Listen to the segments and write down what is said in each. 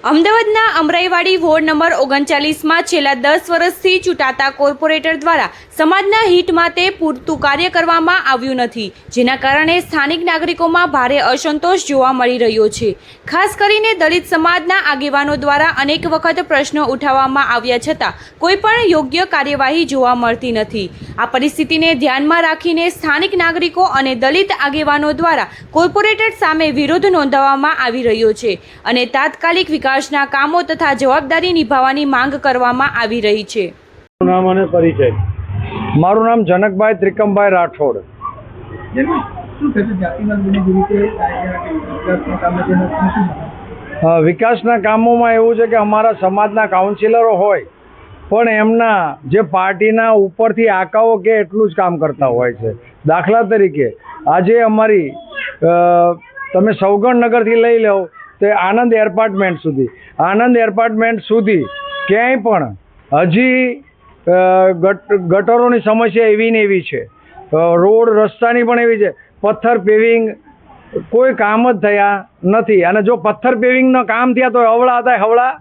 અમદાવાદના Amraiwadi ward number 39માં છેલ્લા 10 વર્ષથી ચૂંટાતા કોર્પોરેટર દ્વારા સમાજના હિત માટે પૂરતું કાર્ય કરવામાં આવ્યું નથી, જેના કારણે સ્થાનિક નાગરિકોમાં ભારે અસંતોષ જોવા મળી રહ્યો છે। ખાસ કરીને દલિત સમાજના આગેવાનો દ્વારા અનેક વખત પ્રશ્નો ઉઠાવવામાં આવ્યા છતાં કોઈ પણ યોગ્ય કાર્યવાહી જોવા મળતી નથી। આ પરિસ્થિતિને ધ્યાનમાં રાખીને સ્થાનિક નાગરિકો અને દલિત આગેવાનો દ્વારા કોર્પોરેટર સામે વિરોધ નોંધાવવામાં આવી રહ્યો છે અને તાત્કાલિક વિકાસના કામો તથા જવાબદારી નિભાવવાની માંગ કરવામાં આવી રહી છે। નામ અને પરિચય। મારું નામ જનકભાઈ ત્રિકમભાઈ રાઠોડ। વિકાસના કામોમાં એવું છે કે અમારા સમાજના કાઉન્સિલરો હોય પણ એમના જે પાર્ટીના ઉપરથી આકાઓ કે એટલું જ કામ કરતા હોય છે। દાખલા તરીકે આજે અમારી તમે સૌગણનગરથી લઈ લો તે આનંદ એપાર્ટમેન્ટ સુધી ક્યાંય પણ હજી ગટરોની સમસ્યા એવી ને એવી છે, રોડ રસ્તાની પણ એવી છે, પથ્થર પેવિંગ કોઈ કામ જ થયા નથી। અને જો પથ્થર પેવિંગના કામ થયા તો હવળા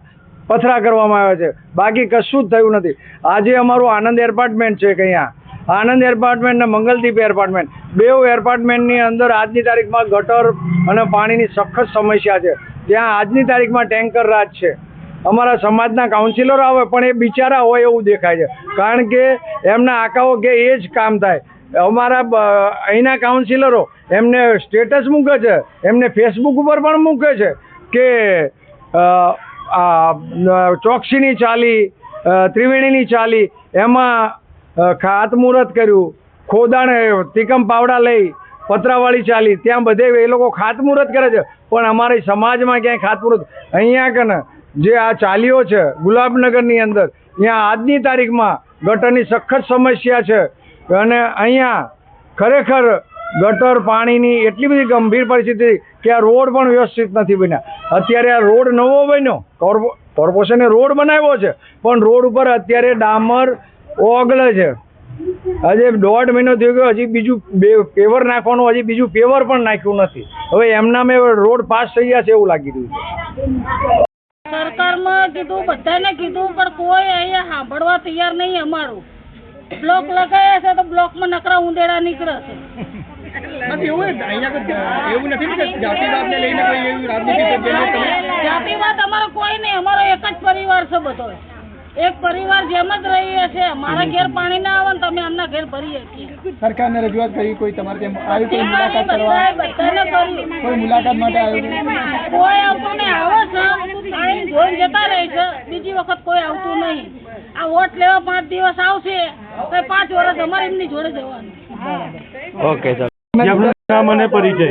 પથરા કરવામાં આવે છે, બાકી કશું જ થયું નથી। આજે અમારું આનંદ એપાર્ટમેન્ટ છે કે અહીંયા આનંદ એપાર્ટમેન્ટ અને મંગલદીપ એપાર્ટમેન્ટ બે એપાર્ટમેન્ટની અંદર આજની તારીખમાં ગટર અને પાણીની સખત સમસ્યા છે। ત્યાં આજની તારીખમાં ટેન્કર રાજ છે। અમારા સમાજના કાઉન્સિલરો આવે પણ એ બિચારા હોય એવું દેખાય છે, કારણ કે એમના આકાઓ કે એ જ કામ થાય। અમારા અહીંના કાઉન્સિલરો એમને સ્ટેટસ મૂકે છે, એમને ફેસબુક ઉપર પણ મૂકે છે કે ચોકસીની ચાલી, ત્રિવેણીની ચાલી, એમાં ખાતમુહૂર્ત કર્યું, ખોદાણ તિકમ પાવડા લઈ પતરાવાળી ચાલી, ત્યાં બધે એ લોકો ખાતમુહૂર્ત કરે છે, પણ અમારી સમાજમાં ક્યાંય ખાતમુહૂર્ત અહીંયા કે ને જે આ ચાલીઓ છે ગુલાબનગરની અંદર, ત્યાં આજની તારીખમાં ગટરની સખત સમસ્યા છે અને અહીંયા ખરેખર ગટર પાણીની એટલી બધી ગંભીર પરિસ્થિતિ કે આ રોડ પણ વ્યવસ્થિત નથી બન્યા। અત્યારે આ રોડ નવો બન્યો, કોર્પોરેશને રોડ બનાવ્યો છે પણ રોડ ઉપર અત્યારે ડામર ઓગળે છે। હજી 1.5 મહિનો થયો ગયો, હજી બીજું પેવર નાખવાનું, હજી બીજું પેવર પણ નાખ્યું નથી। હવે એમના મેં રોડ પાસ થઈ ગયા છે એવું લાગી રહ્યું છે। સરકારમાં કીધું, બધાને કીધું, પણ કોઈ અહીંયા સાંભળવા તૈયાર નહીં। અમારું બ્લોક લગાવ્યા છે તો બ્લોકમાં નકરા ઉંદેડા નીકળે છે। જાતિવાદ અમારો કોઈ નહીં, અમારો એક જ પરિવાર છે બધો, એક પરિવાર જેમ જ રહીએ છે। અમારા ઘેર પાણી ના આવે ને તમે એમના ઘેર ભરીએ છીએ। સરકારને રજૂઆત કરી, કોઈ તમારે ત્યાં આવી કોઈ મુલાકાત કરવા, બધાને કરી, કોઈ મુલાકાત માટે આવ્યું? કોઈ આવતું નહીં। આવે છે પાણી જોઈને જતા રહે છે, બીજી વખત કોઈ આવતું નહીં। આ વોટ લેવા 5 દિવસ આવશે તો 5 વર્ષ અમારે એમની જોડે જવાનું। Okay sir. નામ અને પરિચય।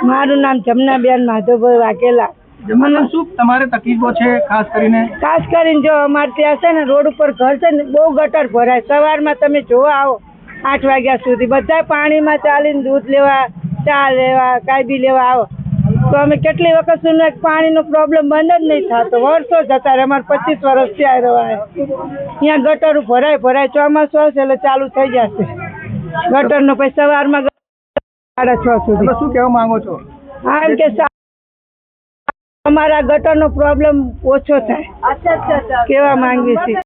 મારું નામ જમનાબેન માધવભાઈ વાઘેલા। જમનાબેન, શું તમારે તકલીફો છે ખાસ કરીને? જો અમારે ત્યાં છે ને રોડ ઉપર ઘર છે ને બહુ ગટર ભરાય। સવારમાં તમે જોવા આવો 8 વાગ્યા સુધી બધા પાણીમાં ચાલીને દૂધ લેવા, ચા લેવા, કાંઈ બી લેવા આવો તો અમે કેટલી વખત સુધી પાણીનો પ્રોબ્લેમ બંધ જ નહીં થતો। વર્ષો જતા રહે, અમારે 25 વર્ષથી આવી રહ્યા। અહીંયા ગટરો ભરાય, ચોમાસું આવશે એટલે ચાલુ થઈ જશે ગટરનો। પછી સવારમાં 6:30 સુધી। શું કહેવા માંગો છો? હા, એમ કે અમારા ગટરનો પ્રોબ્લેમ ઓછો થાય કેવા માંગીએ છીએ।